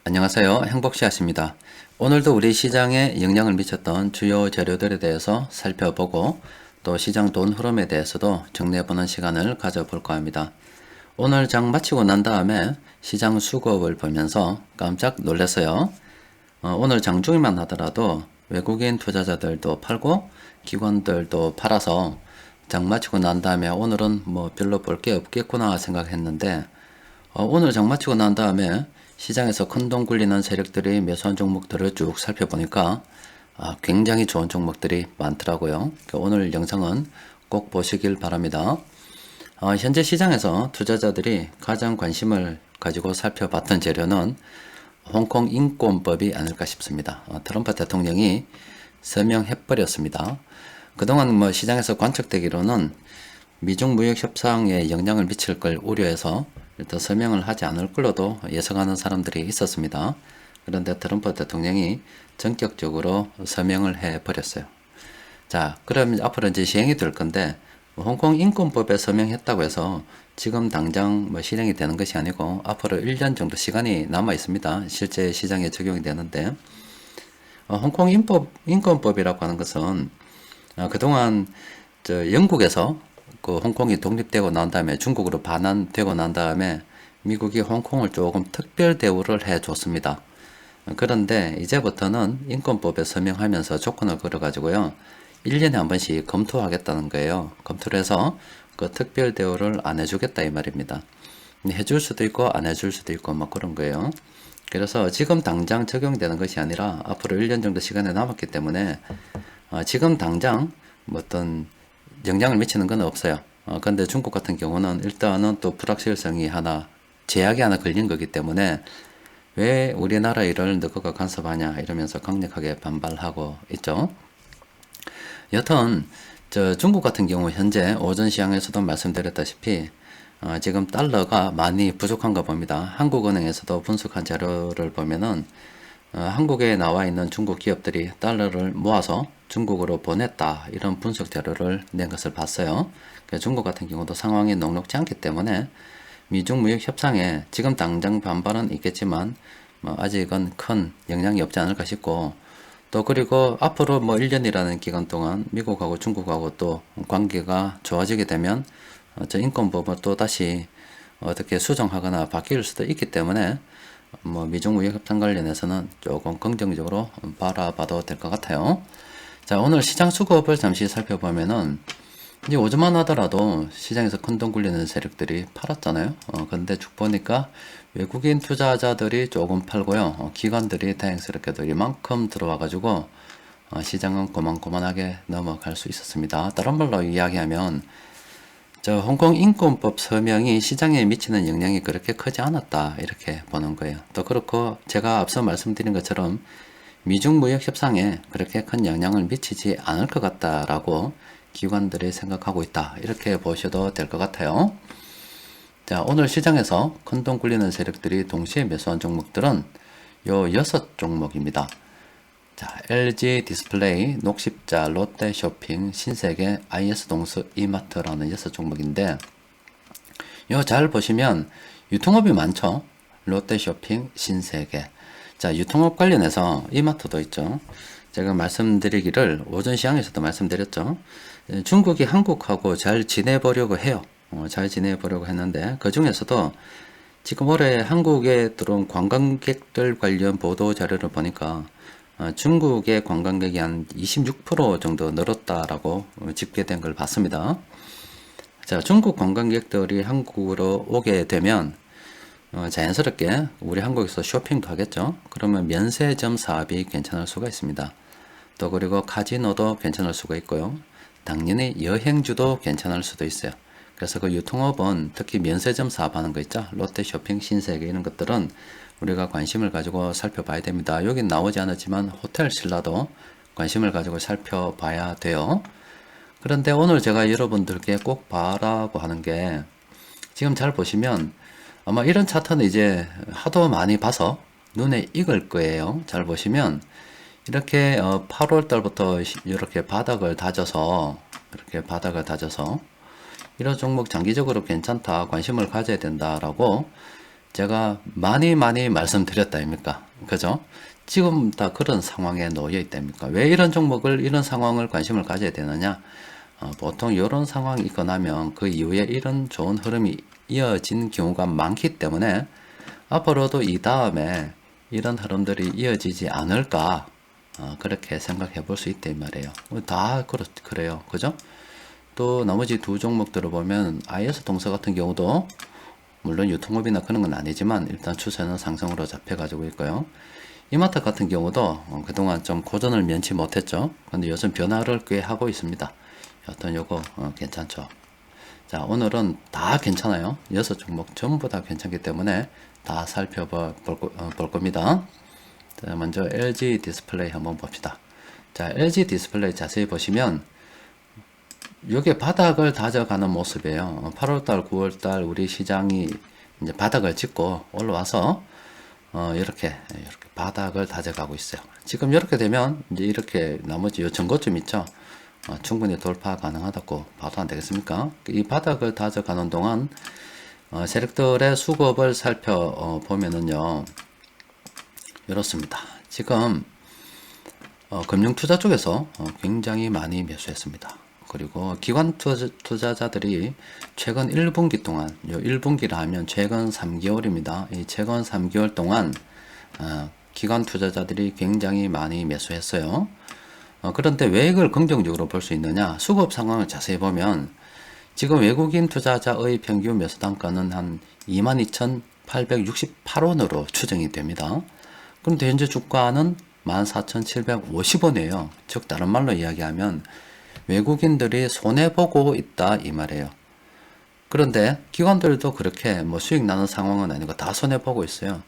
안녕하세요. 행복씨앗입니다. 오늘도 우리 시장에 영향을 미쳤던 주요 재료들에 대해서 살펴보고 또 시장 돈 흐름에 대해서도 정리해보는 시간을 가져볼까 합니다. 오늘 장 마치고 난 다음에 시장 수급을 보면서 깜짝 놀랐어요. 오늘 장중에만 하더라도 외국인 투자자들도 팔고 기관들도 팔아서 장 마치고 난 다음에 오늘은 뭐 별로 볼 게 없겠구나 생각했는데 오늘 장 마치고 난 다음에 시장에서 큰돈 굴리는 세력들이 매수한 종목들을 쭉 살펴보니까 굉장히 좋은 종목들이 많더라고요. 오늘 영상은 꼭 보시길 바랍니다. 현재 시장에서 투자자들이 가장 관심을 가지고 살펴봤던 재료는 홍콩 인권법이 아닐까 싶습니다. 트럼프 대통령이 서명해버렸습니다. 그동안 뭐 시장에서 관측되기로는 미중 무역 협상에 영향을 미칠 걸 우려해서 일단 서명을 하지 않을 걸로도 예상하는 사람들이 있었습니다. 그런데 트럼프 대통령이 전격적으로 서명을 해버렸어요. 자, 그러면 앞으로 이제 시행이 될 건데, 홍콩 인권법에 서명했다고 해서 지금 당장 뭐 실행이 되는 것이 아니고 앞으로 1년 정도 시간이 남아 있습니다. 실제 시장에 적용이 되는데, 홍콩 인권법이라고 하는 것은 그동안 영국에서 그 홍콩이 독립되고 난 다음에 중국으로 반환되고 난 다음에 미국이 홍콩을 조금 특별 대우를 해 줬습니다. 그런데 이제부터는 인권법에 서명하면서 조건을 걸어 가지고요 1년에 한 번씩 검토하겠다는 거예요. 검토를 해서 그 특별 대우를 안 해주겠다 이 말입니다. 해줄 수도 있고 안 해줄 수도 있고 막 그런 거예요. 그래서 지금 당장 적용되는 것이 아니라 앞으로 1년 정도 시간이 남았기 때문에 지금 당장 뭐 어떤 영향을 미치는 건 없어요. 근데 중국 같은 경우는 일단은 또 불확실성이 하나, 제약이 하나 걸린 거기 때문에 왜 우리나라 일을 너가 간섭하냐 이러면서 강력하게 반발하고 있죠. 여튼 중국 같은 경우 현재 오전 시장에서도 말씀드렸다시피 지금 달러가 많이 부족한가 봅니다. 한국은행에서도 분석한 자료를 보면은 한국에 나와 있는 중국 기업들이 달러를 모아서 중국으로 보냈다 이런 분석 자료를 낸 것을 봤어요. 중국 같은 경우도 상황이 녹록지 않기 때문에 미중 무역 협상에 지금 당장 반발은 있겠지만 뭐 아직은 큰 영향이 없지 않을까 싶고, 또 그리고 앞으로 뭐 1년이라는 기간 동안 미국하고 중국하고 또 관계가 좋아지게 되면 저 인권법을 또 다시 어떻게 수정하거나 바뀔 수도 있기 때문에 뭐 미중 무역 협상 관련해서는 조금 긍정적으로 바라봐도 될 것 같아요. 자, 오늘 시장 수급을 잠시 살펴보면은 이제 오전만 하더라도 시장에서 큰돈 굴리는 세력들이 팔았잖아요. 근데 쭉 보니까 외국인 투자자들이 조금 팔고요. 기관들이 다행스럽게도 이만큼 들어와 가지고 시장은 고만고만하게 넘어갈 수 있었습니다. 다른 말로 이야기하면 홍콩 인권법 서명이 시장에 미치는 영향이 그렇게 크지 않았다 이렇게 보는 거예요. 또 그렇고 제가 앞서 말씀드린 것처럼 미중 무역 협상에 그렇게 큰 영향을 미치지 않을 것 같다라고 기관들이 생각하고 있다 이렇게 보셔도 될 것 같아요. 자, 오늘 시장에서 큰돈 굴리는 세력들이 동시에 매수한 종목들은 요 6종목입니다. 자, LG 디스플레이, 녹십자, 롯데쇼핑, 신세계, IS동수, 이마트라는 6종목인데 요 잘 보시면 유통업이 많죠. 롯데쇼핑, 신세계. 자, 유통업 관련해서 이마트도 있죠. 제가 말씀드리기를 오전 시장에서도 말씀드렸죠. 중국이 한국하고 잘 지내보려고 해요. 잘 지내보려고 했는데 그 중에서도 지금 올해 한국에 들어온 관광객들 관련 보도 자료를 보니까 중국의 관광객이 한 26% 정도 늘었다라고 집계된 걸 봤습니다. 자, 중국 관광객들이 한국으로 오게 되면 자연스럽게 우리 한국에서 쇼핑도 하겠죠. 그러면 면세점 사업이 괜찮을 수가 있습니다. 또 그리고 카지노도 괜찮을 수가 있고요. 당연히 여행주도 괜찮을 수도 있어요. 그래서 그 유통업은 특히 면세점 사업하는 거 있죠. 롯데쇼핑, 신세계 이런 것들은 우리가 관심을 가지고 살펴봐야 됩니다. 여긴 나오지 않았지만 호텔 신라도 관심을 가지고 살펴봐야 돼요. 그런데 오늘 제가 여러분들께 꼭 봐라고 하는 게 지금 잘 보시면 아마 이런 차트는 이제 하도 많이 봐서 눈에 익을 거예요. 잘 보시면 이렇게 8월 달부터 이렇게 바닥을 다져서 이런 종목 장기적으로 괜찮다, 관심을 가져야 된다라고 제가 많이 말씀드렸다 아닙니까? 그죠? 지금 다 그런 상황에 놓여 있다니까. 왜 이런 종목을, 이런 상황을 관심을 가져야 되느냐? 보통 이런 상황이 있고 나면 그 이후에 이런 좋은 흐름이 이어진 경우가 많기 때문에 앞으로도 이 다음에 이런 흐름들이 이어지지 않을까, 그렇게 생각해 볼 수 있단 말이에요. 그래요. 그죠? 또 나머지 두 종목들을 보면 IS 동서 같은 경우도 물론 유통업이나 그런 건 아니지만 일단 추세는 상승으로 잡혀 가지고 있고요. 이마트 같은 경우도 그동안 좀 고전을 면치 못했죠. 근데 요즘 변화를 꽤 하고 있습니다. 여튼 요거 괜찮죠. 자, 오늘은 다 괜찮아요. 6종목 전부 다 괜찮기 때문에 다 볼 겁니다. 자, 먼저 LG 디스플레이 한번 봅시다. 자, LG 디스플레이 자세히 보시면 이게 바닥을 다져가는 모습이에요. 8월달, 9월달 우리 시장이 이제 바닥을 짚고 올라와서 이렇게 바닥을 다져가고 있어요. 지금 이렇게 되면 이제 이렇게 나머지 요 전고점 있죠. 충분히 돌파 가능하다고 봐도 안 되겠습니까? 이 바닥을 다져가는 동안 세력들의 수급을 살펴보면은요, 이렇습니다. 지금 금융투자 쪽에서 굉장히 많이 매수했습니다. 그리고 기관 투자자들이 최근 1분기 동안, 요 1분기라 하면 최근 3개월입니다. 이 최근 3개월 동안 기관 투자자들이 굉장히 많이 매수했어요. 그런데 왜 이걸 긍정적으로 볼 수 있느냐? 수급 상황을 자세히 보면 지금 외국인 투자자의 평균 매수 단가는 한 22,868원으로 추정이 됩니다. 그런데 현재 주가는 14,750원이에요. 즉 다른 말로 이야기하면 외국인들이 손해보고 있다 이 말이에요. 그런데 기관들도 그렇게 뭐 수익 나는 상황은 아니고 다 손해보고 있어요.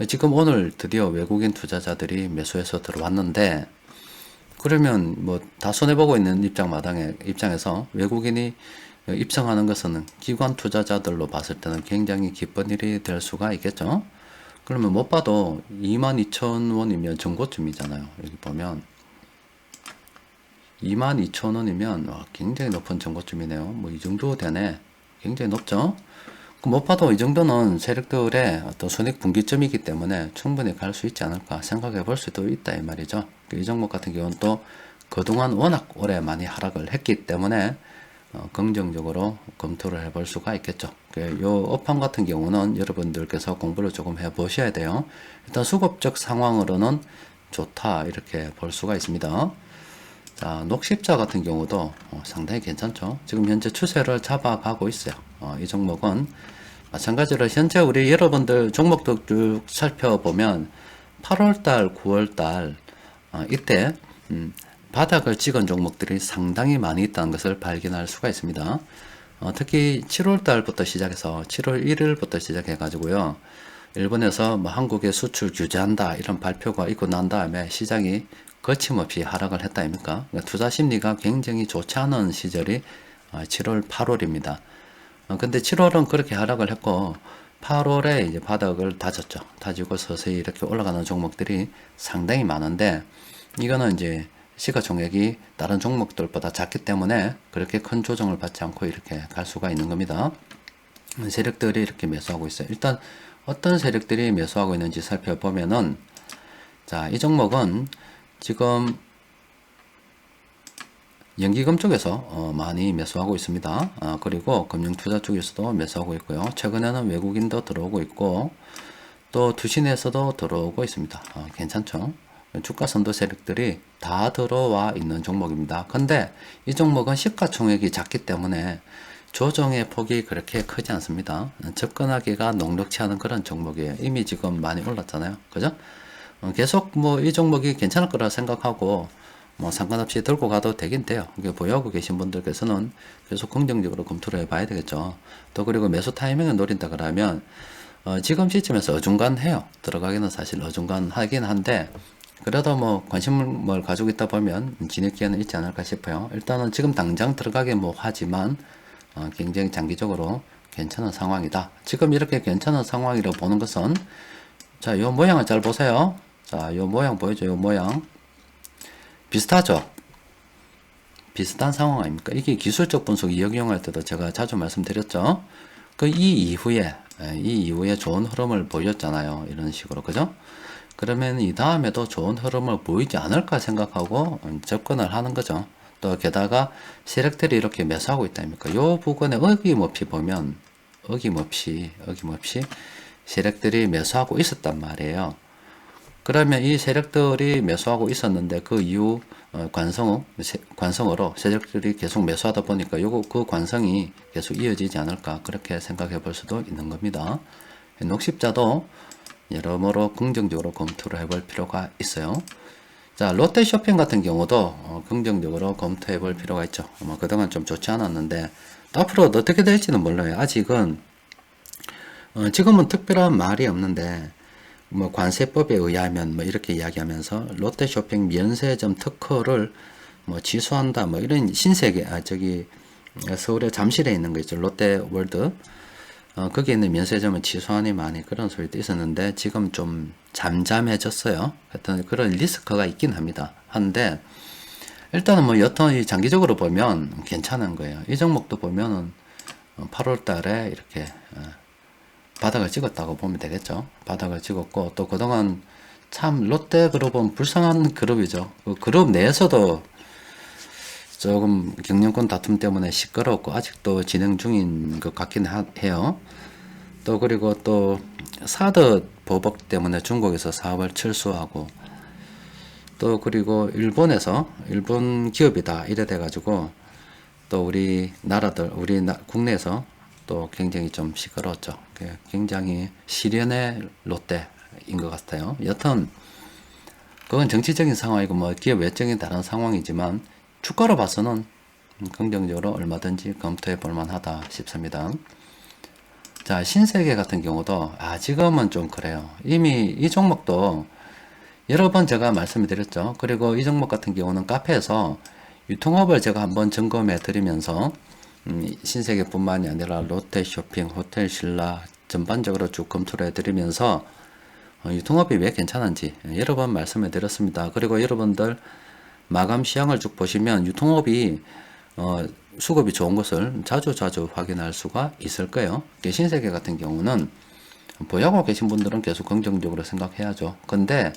지금 오늘 드디어 외국인 투자자들이 매수해서 들어왔는데, 그러면 뭐 다 손해보고 있는 입장에서 외국인이 입성하는 것은 기관 투자자들로 봤을 때는 굉장히 기쁜 일이 될 수가 있겠죠. 그러면 못 봐도 22,000원이면 전고점이잖아요. 여기 보면 22,000원이면 굉장히 높은 전고점이네요. 뭐 이 정도 되네. 굉장히 높죠. 못 봐도 이 정도는 세력들의 어떤 손익 분기점이기 때문에 충분히 갈 수 있지 않을까 생각해 볼 수도 있다 이 말이죠. 이 종목 같은 경우는 또 그동안 워낙 오래 많이 하락을 했기 때문에 긍정적으로 검토를 해볼 수가 있겠죠. 요 업황 같은 경우는 여러분들께서 공부를 조금 해 보셔야 돼요. 일단 수급적 상황으로는 좋다 이렇게 볼 수가 있습니다. 자, 녹십자 같은 경우도 상당히 괜찮죠. 지금 현재 추세를 잡아가고 있어요. 이 종목은 마찬가지로 현재 우리 여러분들 종목들 쭉 살펴보면 8월달, 9월달 이때 바닥을 찍은 종목들이 상당히 많이 있다는 것을 발견할 수가 있습니다. 특히 7월달부터 시작해서 7월 1일부터 시작해 가지고요, 일본에서 뭐 한국의 수출 규제한다 이런 발표가 있고 난 다음에 시장이 거침없이 하락을 했다 아닙니까? 그러니까 투자 심리가 굉장히 좋지 않은 시절이 7월, 8월입니다. 근데 7월은 그렇게 하락을 했고 8월에 이제 바닥을 다졌죠. 다지고 서서히 이렇게 올라가는 종목들이 상당히 많은데, 이거는 이제 시가총액이 다른 종목들보다 작기 때문에 그렇게 큰 조정을 받지 않고 이렇게 갈 수가 있는 겁니다. 세력들이 이렇게 매수하고 있어요. 일단 어떤 세력들이 매수하고 있는지 살펴보면은, 자, 이 종목은 지금 연기금 쪽에서 많이 매수하고 있습니다. 그리고 금융투자 쪽에서도 매수하고 있고요. 최근에는 외국인도 들어오고 있고 또 투신에서도 들어오고 있습니다. 괜찮죠? 주가 선도 세력들이 다 들어와 있는 종목입니다. 근데 이 종목은 시가총액이 작기 때문에 조정의 폭이 그렇게 크지 않습니다. 접근하기가 녹록치 않은 그런 종목이에요. 이미 지금 많이 올랐잖아요. 그죠? 계속 뭐 이 종목이 괜찮을 거라 생각하고 뭐 상관없이 들고 가도 되긴 돼요. 이게 보유하고 계신 분들께서는 계속 긍정적으로 검토를 해봐야 되겠죠. 또 그리고 매수 타이밍을 노린다 그러면 지금 시점에서 어중간해요. 들어가기는 사실 어중간하긴 한데 그래도 뭐 관심을 가지고 있다 보면 진입 기회는 있지 않을까 싶어요. 일단은 지금 당장 들어가기 뭐 하지만 굉장히 장기적으로 괜찮은 상황이다. 지금 이렇게 괜찮은 상황이라고 보는 것은, 자, 요 모양을 잘 보세요. 자, 요 모양 보이죠? 요 모양. 비슷하죠? 비슷한 상황 아닙니까? 이게 기술적 분석 이역용할 때도 제가 자주 말씀드렸죠? 이 이후에 이 이후에 좋은 흐름을 보였잖아요. 이런 식으로. 그죠? 그러면 이 다음에도 좋은 흐름을 보이지 않을까 생각하고 접근을 하는 거죠. 또 게다가 세력들이 이렇게 매수하고 있다니까. 요 부분에 어김없이 보면 어김없이 세력들이 매수하고 있었단 말이에요. 그러면 이 세력들이 매수하고 있었는데 그 이후 관성으로 세력들이 계속 매수하다 보니까 요거 그 관성이 계속 이어지지 않을까 그렇게 생각해 볼 수도 있는 겁니다. 녹십자도 여러모로 긍정적으로 검토를 해볼 필요가 있어요. 자, 롯데쇼핑 같은 경우도 긍정적으로 검토해 볼 필요가 있죠. 그동안 좀 좋지 않았는데 앞으로 어떻게 될지는 몰라요. 아직은 지금은 특별한 말이 없는데 뭐 관세법에 의하면 뭐 이렇게 이야기하면서 롯데쇼핑 면세점 특허를 뭐 취소한다 뭐 이런 신세계 저기 서울에 잠실에 있는 거 있죠. 롯데월드 거기에 있는 면세점은 취소하니 많이 그런 소리도 있었는데 지금 좀 잠잠해졌어요. 하여튼 그런 리스크가 있긴 합니다. 한데 일단은 뭐 여튼 장기적으로 보면 괜찮은 거예요. 이 종목도 보면은 8월 달에 이렇게 바닥을 찍었다고 보면 되겠죠. 바닥을 찍었고 또 그동안 참 롯데그룹은 불쌍한 그룹이죠. 그 그룹 내에서도 조금 경영권 다툼 때문에 시끄럽고 아직도 진행 중인 것 같긴 해요. 또 그리고 또 사드 보복 때문에 중국에서 사업을 철수하고 또 그리고 일본에서 일본 기업이다 이래 돼 가지고 또 우리 나라들 국내에서 또 굉장히 좀 시끄러웠죠. 굉장히 시련의 롯데인 것 같아요. 여튼 그건 정치적인 상황이고 뭐 기업 외적인 다른 상황이지만 주가로 봐서는 긍정적으로 얼마든지 검토해 볼 만하다 싶습니다. 자, 신세계 같은 경우도 지금은 좀 그래요. 이미 이 종목도 여러 번 제가 말씀을 드렸죠. 그리고 이 종목 같은 경우는 카페에서 유통업을 제가 한번 점검해 드리면서 신세계뿐만이 아니라 롯데쇼핑, 호텔신라 전반적으로 쭉 검토를 해드리면서 유통업이 왜 괜찮은지 여러 번 말씀해 드렸습니다. 그리고 여러분들 마감 시황을 쭉 보시면 유통업이 수급이 좋은 것을 자주 확인할 수가 있을 거예요. 신세계 같은 경우는 보유하고 계신 분들은 계속 긍정적으로 생각해야죠. 근데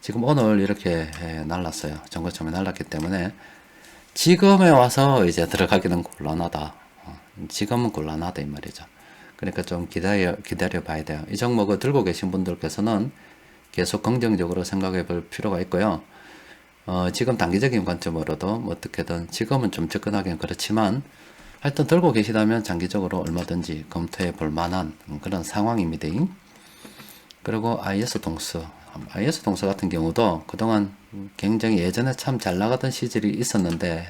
지금 오늘 이렇게 날랐어요. 전고점에 날랐기 때문에 지금에 와서 이제 들어가기는 곤란하다. 지금은 곤란하다 이 말이죠. 그러니까 좀 기다려 봐야 돼요. 이 종목을 들고 계신 분들께서는 계속 긍정적으로 생각해 볼 필요가 있고요. 지금 단기적인 관점으로도 뭐 어떻게든 지금은 좀 접근하기는 그렇지만 하여튼 들고 계시다면 장기적으로 얼마든지 검토해 볼 만한 그런 상황입니다. 그리고 IS 동스 같은 경우도 그동안 굉장히 예전에 참 잘 나가던 시절이 있었는데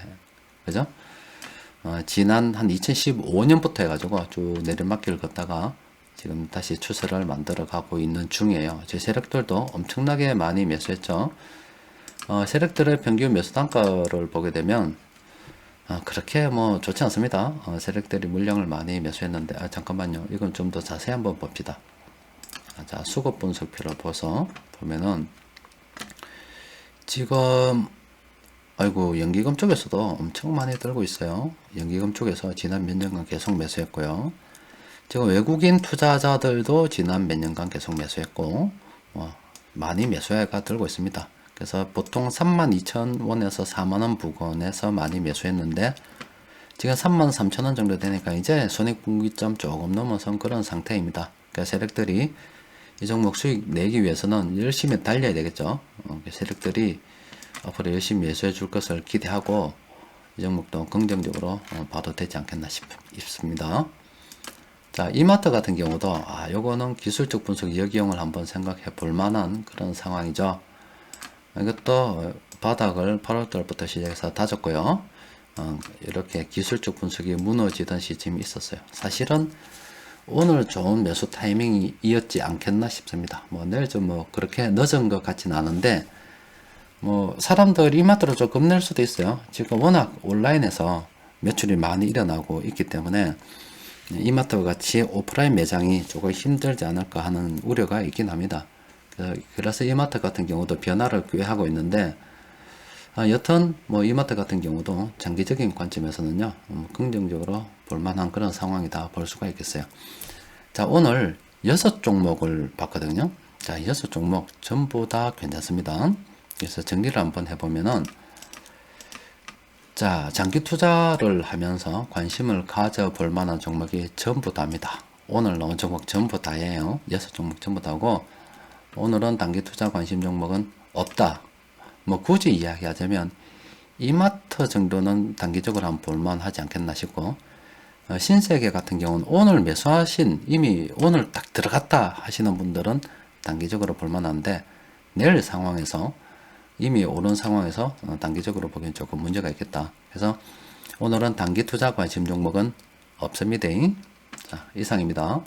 그죠? 지난 한 2015년부터 해가지고 쭉 내리막길을 걷다가 지금 다시 추세를 만들어 가고 있는 중이에요. 제 세력들도 엄청나게 많이 매수했죠. 세력들의 평균 매수 단가를 보게 되면 그렇게 뭐 좋지 않습니다. 세력들이 물량을 많이 매수했는데 잠깐만요. 이건 좀 더 자세히 한번 봅시다. 자, 수급 분석표를 보면은 지금 아이고 연기금 쪽에서도 엄청 많이 들고 있어요. 연기금 쪽에서 지난 몇 년간 계속 매수했고요. 지금 외국인 투자자들도 지난 몇 년간 계속 매수했고 많이 매수해가 들고 있습니다. 그래서 보통 32,000원에서 4만원 부근에서 많이 매수했는데 지금 33,000원 정도 되니까 이제 손익분기점 조금 넘어선 그런 상태입니다. 그러니까 세력들이 이 종목 수익 내기 위해서는 열심히 달려야 되겠죠. 세력들이 앞으로 열심히 매수해 줄 것을 기대하고 이 종목도 긍정적으로 봐도 되지 않겠나 싶습니다. 자, 이마트 같은 경우도 요거는 기술적 분석 역이용을 한번 생각해 볼 만한 그런 상황이죠. 이것도 바닥을 8월달부터 시작해서 다졌고요. 이렇게 기술적 분석이 무너지던 시점이 있었어요. 사실은 오늘 좋은 매수 타이밍이었지 않겠나 싶습니다. 내일 좀 그렇게 늦은 것 같진 않은데 사람들이 이마트로 좀 겁낼 수도 있어요. 지금 워낙 온라인에서 매출이 많이 일어나고 있기 때문에 이마트와 같이 오프라인 매장이 조금 힘들지 않을까 하는 우려가 있긴 합니다. 그래서 이마트 같은 경우도 변화를 꾀하고 있는데 여튼 이마트 같은 경우도 장기적인 관점에서는요 긍정적으로 볼만한 그런 상황이다 볼 수가 있겠어요. 자, 오늘 6종목을 봤거든요. 자, 6종목 전부 다 괜찮습니다. 그래서 정리를 한번 해보면은, 자, 장기 투자를 하면서 관심을 가져볼 만한 종목이 전부 다입니다. 오늘 나온 종목 전부 다예요. 6종목 전부 다고, 오늘은 단기 투자 관심 종목은 없다. 뭐 굳이 이야기하자면 이마트 정도는 단기적으로 한번 볼만 하지 않겠나 싶고, 신세계 같은 경우는 오늘 매수하신, 이미 오늘 딱 들어갔다 하시는 분들은 단기적으로 볼만한데, 내일 상황에서 이미 오른 상황에서 단기적으로 보기엔 조금 문제가 있겠다. 그래서 오늘은 단기 투자 관심 종목은 없습니다. 자, 이상입니다.